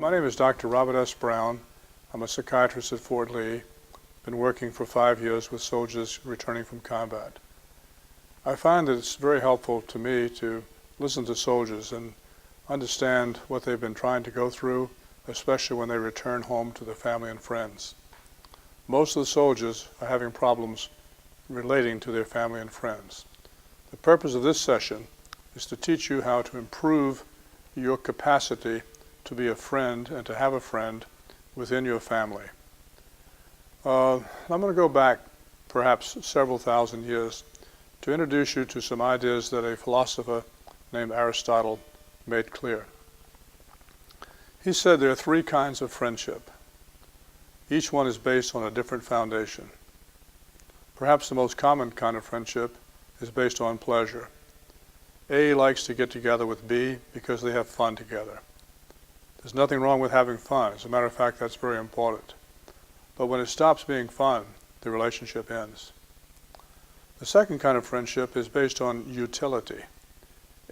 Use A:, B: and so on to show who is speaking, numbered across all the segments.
A: My name is Dr. Robert S. Brown. I'm a psychiatrist at Fort Lee. Been working for 5 years with soldiers returning from combat. I find that it's very helpful to me to listen to soldiers and understand what they've been trying to go through, especially when they return home to their family and friends. Most of the soldiers are having problems relating to their family and friends. The purpose of this session is to teach you how to improve your capacity to be a friend and to have a friend within your family. I'm going to go back perhaps several thousand years to introduce you to some ideas that a philosopher named Aristotle made clear. He said there are three kinds of friendship. Each one is based on a different foundation. Perhaps the most common kind of friendship is based on pleasure. A likes to get together with B because they have fun together. There's nothing wrong with having fun. As a matter of fact, that's very important. But when it stops being fun, the relationship ends. The second kind of friendship is based on utility.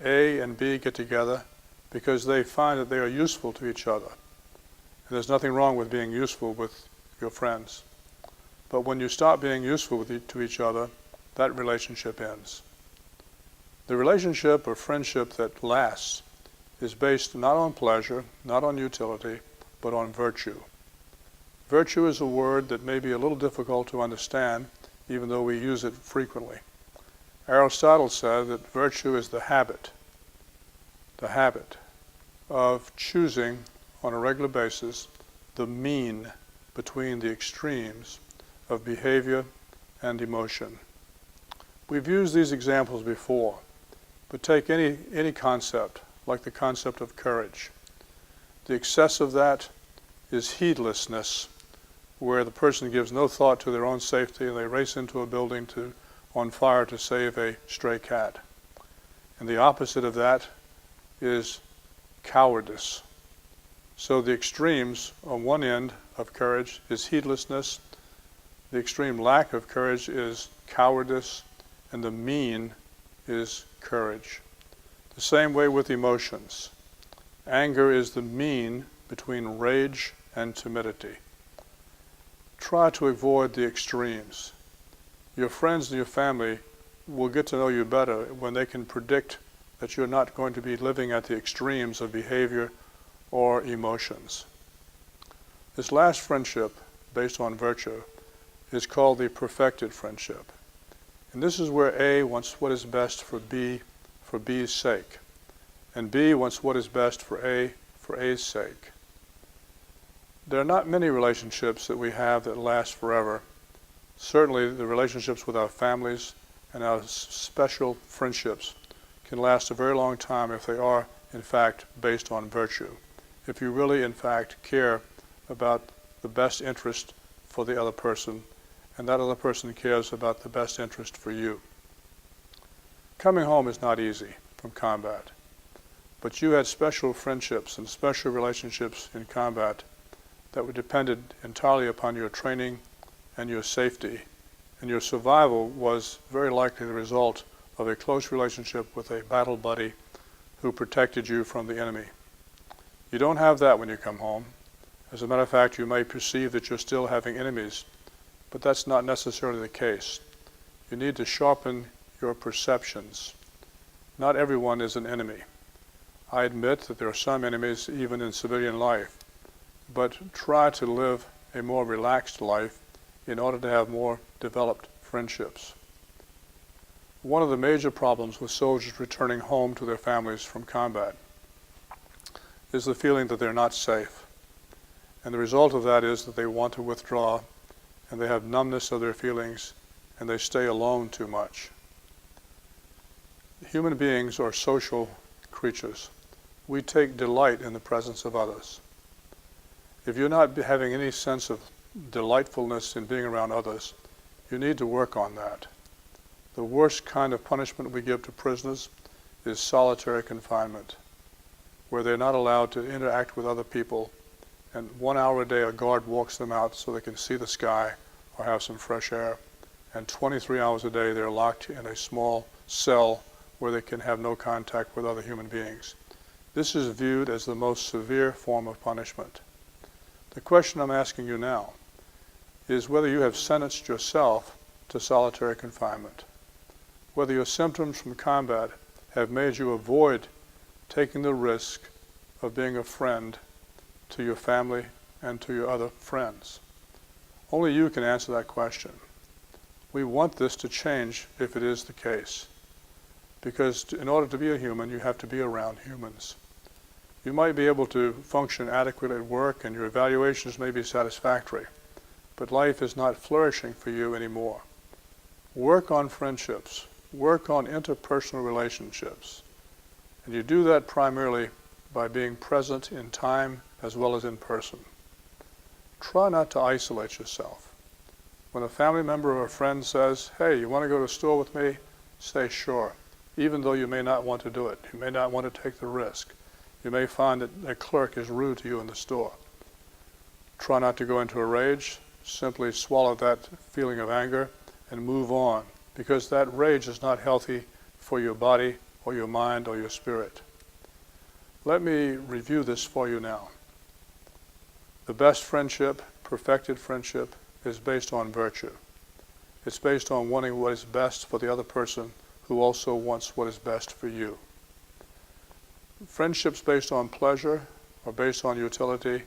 A: A and B get together because they find that they are useful to each other. And there's nothing wrong with being useful with your friends. But when you stop being useful to each other, that relationship ends. The relationship or friendship that lasts is based not on pleasure, not on utility, but on virtue. Virtue is a word that may be a little difficult to understand, even though we use it frequently. Aristotle said that virtue is the habit of choosing on a regular basis the mean between the extremes of behavior and emotion. We've used these examples before, but take any concept, like the concept of courage. The excess of that is heedlessness, where the person gives no thought to their own safety and they race into a building on fire to save a stray cat. And the opposite of that is cowardice. So the extremes on one end of courage is heedlessness, the extreme lack of courage is cowardice, and the mean is courage. The same way with emotions. Anger is the mean between rage and timidity. Try to avoid the extremes. Your friends and your family will get to know you better when they can predict that you're not going to be living at the extremes of behavior or emotions. This last friendship, based on virtue, is called the perfected friendship. And this is where A wants what is best for B for B's sake, and B wants what is best for A's sake. There are not many relationships that we have that last forever. Certainly the relationships with our families and our special friendships can last a very long time if they are, in fact, based on virtue. If you really, in fact, care about the best interest for the other person, and that other person cares about the best interest for you. Coming home is not easy from combat, but you had special friendships and special relationships in combat that were depended entirely upon your training and your safety, and your survival was very likely the result of a close relationship with a battle buddy who protected you from the enemy. You don't have that when you come home. As a matter of fact, you may perceive that you're still having enemies, but that's not necessarily the case. You need to sharpen your perceptions. Not everyone is an enemy. I admit that there are some enemies even in civilian life, but try to live a more relaxed life in order to have more developed friendships. One of the major problems with soldiers returning home to their families from combat is the feeling that they're not safe. And the result of that is that they want to withdraw, and they have numbness of their feelings, and they stay alone too much. Human beings are social creatures. We take delight in the presence of others. If you're not having any sense of delightfulness in being around others, you need to work on that. The worst kind of punishment we give to prisoners is solitary confinement, where they're not allowed to interact with other people, and 1 hour a day a guard walks them out so they can see the sky or have some fresh air, and 23 hours a day they're locked in a small cell where they can have no contact with other human beings. This is viewed as the most severe form of punishment. The question I'm asking you now is whether you have sentenced yourself to solitary confinement, whether your symptoms from combat have made you avoid taking the risk of being a friend to your family and to your other friends. Only you can answer that question. We want this to change if it is the case, because in order to be a human, you have to be around humans. You might be able to function adequately at work and your evaluations may be satisfactory, but life is not flourishing for you anymore. Work on friendships, work on interpersonal relationships, and you do that primarily by being present in time as well as in person. Try not to isolate yourself. When a family member or a friend says, "Hey, you want to go to the store with me?" say, "Sure," even though you may not want to do it. You may not want to take the risk. You may find that a clerk is rude to you in the store. Try not to go into a rage. Simply swallow that feeling of anger and move on, because that rage is not healthy for your body or your mind or your spirit. Let me review this for you now. The best friendship, perfected friendship, is based on virtue. It's based on wanting what is best for the other person who also wants what is best for you. Friendships based on pleasure or based on utility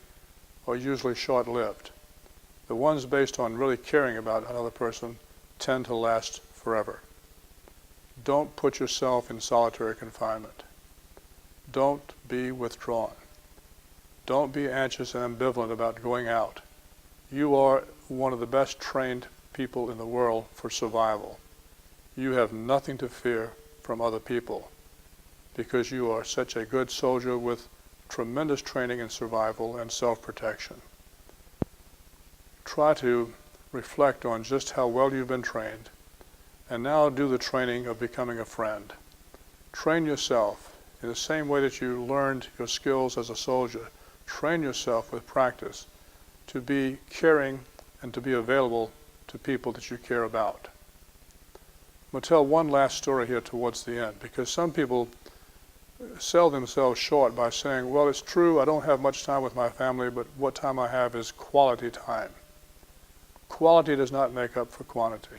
A: are usually short-lived. The ones based on really caring about another person tend to last forever. Don't put yourself in solitary confinement. Don't be withdrawn. Don't be anxious and ambivalent about going out. You are one of the best trained people in the world for survival. You have nothing to fear from other people because you are such a good soldier with tremendous training in survival and self-protection. Try to reflect on just how well you've been trained, and now do the training of becoming a friend. Train yourself in the same way that you learned your skills as a soldier. Train yourself with practice to be caring and to be available to people that you care about. I'm going to tell one last story here towards the end, because some people sell themselves short by saying, well, it's true, I don't have much time with my family, but what time I have is quality time. Quality does not make up for quantity.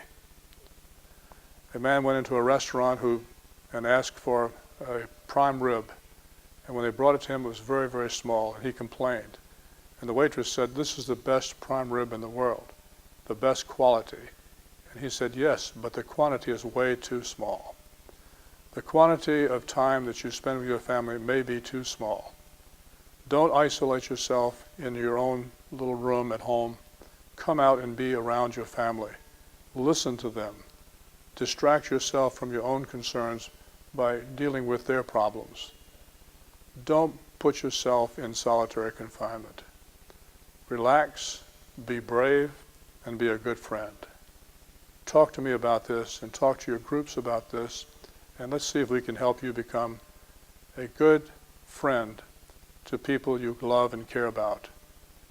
A: A man went into a restaurant and asked for a prime rib, and when they brought it to him, it was very, very small, and he complained. And the waitress said, "This is the best prime rib in the world, the best quality." And he said, "Yes, but the quantity is way too small. The quantity of time that you spend with your family may be too small." Don't isolate yourself in your own little room at home. Come out and be around your family. Listen to them. Distract yourself from your own concerns by dealing with their problems. Don't put yourself in solitary confinement. Relax, be brave, and be a good friend. Talk to me about this and talk to your groups about this, and let's see if we can help you become a good friend to people you love and care about.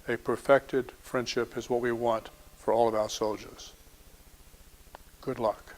A: A perfected friendship is what we want for all of our soldiers. Good luck.